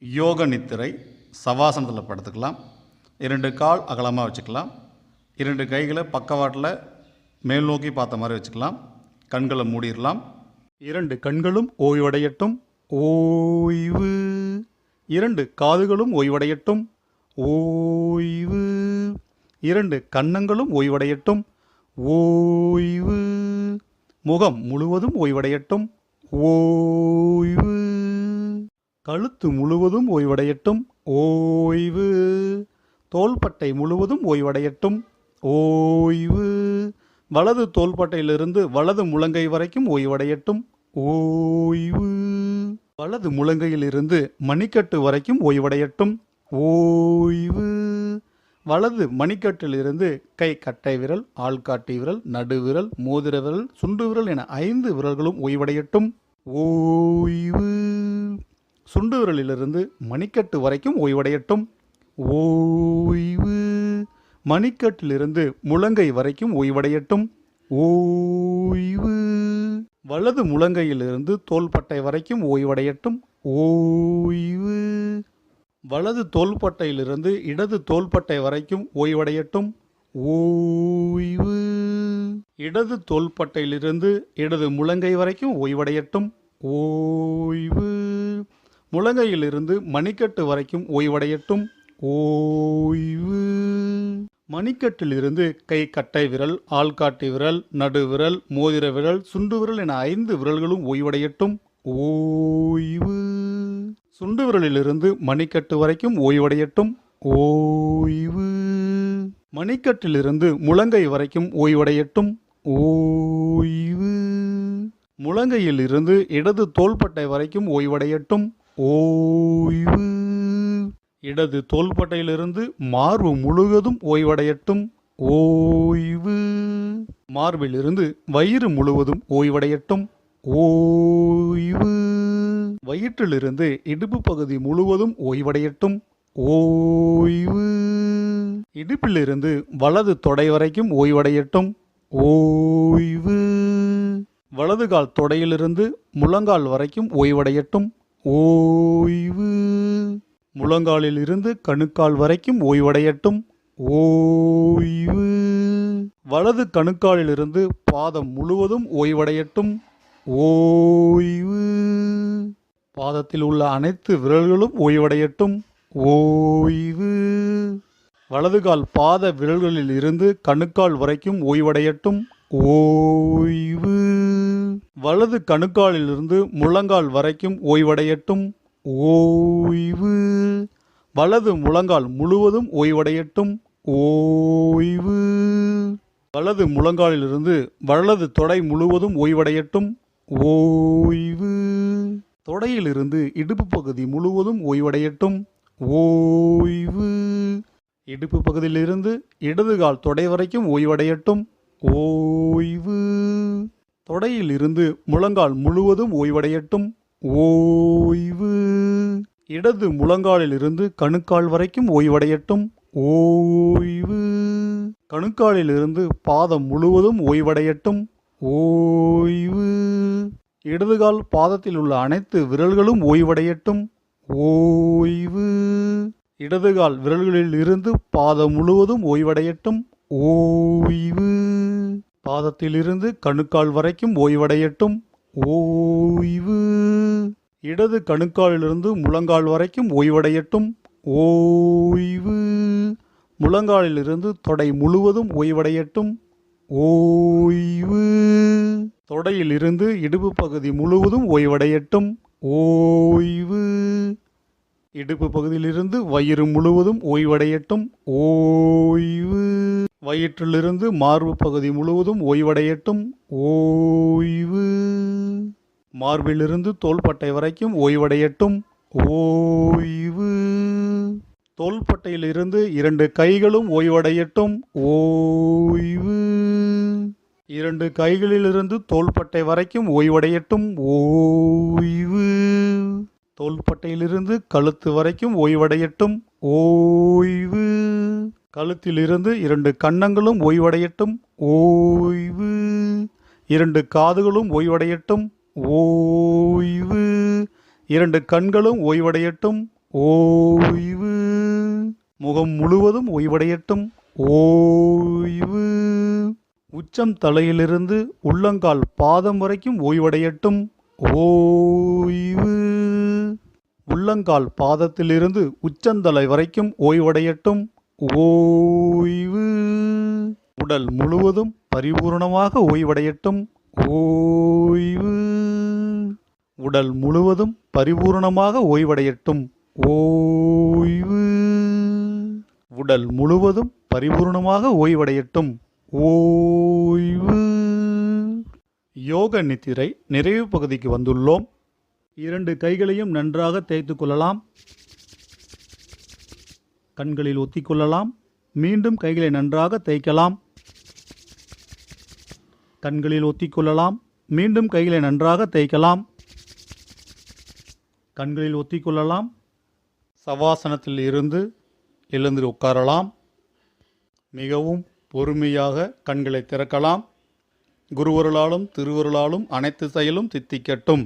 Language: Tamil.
யோக நித்திரை சவாசனத்தில் படுத்துக்கலாம். 2 கால் அகலமாக வச்சுக்கலாம். 2 கைகளை பக்கவாட்டில் மேல் நோக்கி பார்த்த மாதிரி வச்சுக்கலாம். கண்களை மூடிடலாம். 2 கண்களும் ஓய்வடையட்டும். ஓய்வு. 2 காதுகளும் ஓய்வடையட்டும். ஓய்வு. 2 கன்னங்களும் ஓய்வடையட்டும். ஓய்வு. முகம் முழுவதும் ஓய்வடையட்டும். ஓய்வு. கழுத்து முழுவதும் ஓய்வடையட்டும். ஓய்வு. தோள்பட்டை முழுவதும் ஓய்வடையட்டும். ஓய்வு. வலது தோள்பட்டையிலிருந்து வலது முழங்கை வரைக்கும் ஓய்வடையட்டும். ஓய்வு. வலது முழங்கையிலிருந்து மணிக்கட்டு வரைக்கும் ஓய்வடையட்டும். ஓய்வு. வலது மணிக்கட்டிலிருந்து கை கட்டை விரல், ஆள்காட்டி விரல், நடுவிரல், மோதிர விரல், சுண்டு விரல் என 5 விரல்களும் ஓய்வடையட்டும். ஓய்வு. சுண்டு விரலிலிருந்து மணிக்கட்டு வரைக்கும் ஓய்வடையட்டும். ஓய்வு. மணிக்கட்டிலிருந்து முழங்கை வரைக்கும் ஓய்வடையட்டும். ஓய்வு. வலது முழங்கையிலிருந்து தோள்பட்டை வரைக்கும் ஓய்வடையட்டும். ஓய்வு. வலது தோள்பட்டையிலிருந்து இடது தோள்பட்டை வரைக்கும் ஓய்வடையட்டும். ஓய்வு. இடது தோள்பட்டையிலிருந்து இடது முழங்கை வரைக்கும் ஓய்வடையட்டும். ஓய்வு. முழங்கையிலிருந்து மணிக்கட்டு வரைக்கும் ஓய்வடையட்டும். ஓய்வு. மணிக்கட்டிலிருந்து கை கட்டை விரல், ஆள்காட்டி விரல், நடுவிரல், மோதிர விரல், சுண்டு விரல் என 5 விரல்களும் ஓய்வடையட்டும். ஓய்வு. சுண்டு விரலிலிருந்து மணிக்கட்டு வரைக்கும் ஓய்வடையட்டும். ஓய்வு. மணிக்கட்டிலிருந்து முழங்கை வரைக்கும் ஓய்வடையட்டும். ஓய்வு. முழங்கையில் இருந்து இடது தோள்பட்டை வரைக்கும் ஓய்வடையட்டும். ஓய்வு. இடது தோள்பட்டையிலிருந்து மார்பு முழுவதும் ஓய்வடையட்டும். ஓய்வு. மார்பிலிருந்து வயிறு முழுவதும் ஓய்வடையட்டும். ஓய்வு. வயிற்றிலிருந்து இடுப்பு பகுதி முழுவதும் ஓய்வடையட்டும். ஓய்வு. இடுப்பிலிருந்து வலது தொடை வரைக்கும் ஓய்வடையட்டும். ஓய்வு. வலது கால் தொடையிலிருந்து முழங்கால் வரைக்கும் ஓய்வடையட்டும். ஓய்வு. முழங்காலில் இருந்து கணுக்கால் வரைக்கும் ஓய்வடையட்டும். ஓய்வு. வலது கணுக்காலிலிருந்து பாதம் முழுவதும் ஓய்வடையட்டும். ஓய்வு. பாதத்தில் உள்ள அனைத்து விரல்களும் ஓய்வடையட்டும். ஓய்வு. வலது கால் பாத விரல்களில் இருந்து கணுக்கால் வரைக்கும் ஓய்வடையட்டும். ஓய்வு. வலது கணுக்காலிலிருந்து முழங்கால் வரைக்கும் ஓய்வடையட்டும். ஓய்வு. வலது முழங்கால் முழுவதும் ஓய்வடையட்டும். ஓய்வு. வலது முழங்காலிலிருந்து வலது தொடை முழுவதும் ஓய்வடையட்டும். ஓய்வு. தொடையிலிருந்து இடுப்பு பகுதி முழுவதும் ஓய்வடையட்டும். ஓய்வு. இடுப்பு பகுதியிலிருந்து இடது கால் தொடை வரைக்கும் ஓய்வடையட்டும். ஓய்வு. தொடையில் இருந்து முழங்கால் முழுவதும் ஓய்வடையட்டும். ஓய்வு. இடது முழங்காலிலிருந்து கணுக்கால் வரைக்கும் ஓய்வடையட்டும். ஓய்வு. கணுக்காலிலிருந்து பாதம் முழுவதும் ஓய்வடையட்டும். ஓய்வு. இடதுகால் பாதத்தில் உள்ள அனைத்து விரல்களும் ஓய்வடையட்டும். ஓய்வு. இடதுகால் விரல்களில் இருந்து பாதம் முழுவதும் ஓய்வடையட்டும். ஓய்வு. பாதத்திலிருந்து கணுக்கால் வரைக்கும் ஓய்வடையட்டும். ஓய்வு. இடது கணுக்காலிலிருந்து முழங்கால் வரைக்கும் ஓய்வடையட்டும். ஓய்வு. முழங்காலிலிருந்து தொடை முழுவதும் ஓய்வடையட்டும். ஓய்வு. தொடையிலிருந்து இடுப்பு பகுதி முழுவதும் ஓய்வடையட்டும். ஓய்வு. இடுப்பு பகுதியிலிருந்து வயிறு முழுவதும் ஓய்வடையட்டும். ஓய்வு. வயிற்றிலிருந்து மார்பு பகுதி முழுவதும் ஓய்வடையட்டும். ஓய்வு. மார்பிலிருந்து தோள்பட்டை வரைக்கும் ஓய்வடையட்டும். ஓய்வு. தோள்பட்டையிலிருந்து 2 கைகளும் ஓய்வடையட்டும். ஓய்வு. 2 கைகளிலிருந்து தோள்பட்டை வரைக்கும் ஓய்வடையட்டும். ஓய்வு. தோள்பட்டையிலிருந்து கழுத்து வரைக்கும் ஓய்வடையட்டும். ஓய்வு. கழுத்திலிருந்து 2 கன்னங்களும் ஓய்வடையட்டும். ஓய்வு. 2 காதுகளும் ஓய்வடையட்டும். ஓய்வு. 2 கண்களும் ஓய்வடையட்டும். ஓய்வு. முகம் முழுவதும் ஓய்வடையட்டும். ஓய்வு. உச்சம் தலையிலிருந்து உள்ளங்கால் பாதம் வரைக்கும் ஓய்வடையட்டும். ஓய்வு. உள்ளங்கால் பாதத்திலிருந்து உச்சந்தலை வரைக்கும் ஓய்வடையட்டும். ஓய்வு. உடல் முழுவதும் பரிபூரணமாக ஓய்வடையட்டும். ஓய்வு. உடல் முழுவதும் பரிபூரணமாக ஓய்வடையட்டும். ஓய்வு. உடல் முழுவதும் பரிபூரணமாக ஓய்வடையட்டும். ஓய்வு. யோக நித்திரை நிறைவு பகுதிக்கு வந்துள்ளோம். 2 கைகளையும் நன்றாக தேய்த்து கொள்ளலாம். கண்களில் ஒத்திக்கொள்ளலாம். மீண்டும் கைகளை நன்றாக தேய்க்கலாம். கண்களில் ஒத்திக்கொள்ளலாம். மீண்டும் கைகளை நன்றாக தேய்க்கலாம். கண்களில் ஒத்திக்கொள்ளலாம். சவாசனத்தில் இருந்து எழுந்து உட்காரலாம். மிகவும் பொறுமையாக கண்களை திறக்கலாம். குருவருளாலும் திருவருளாலும் அனைத்து செயலும் சித்திக்கட்டும்.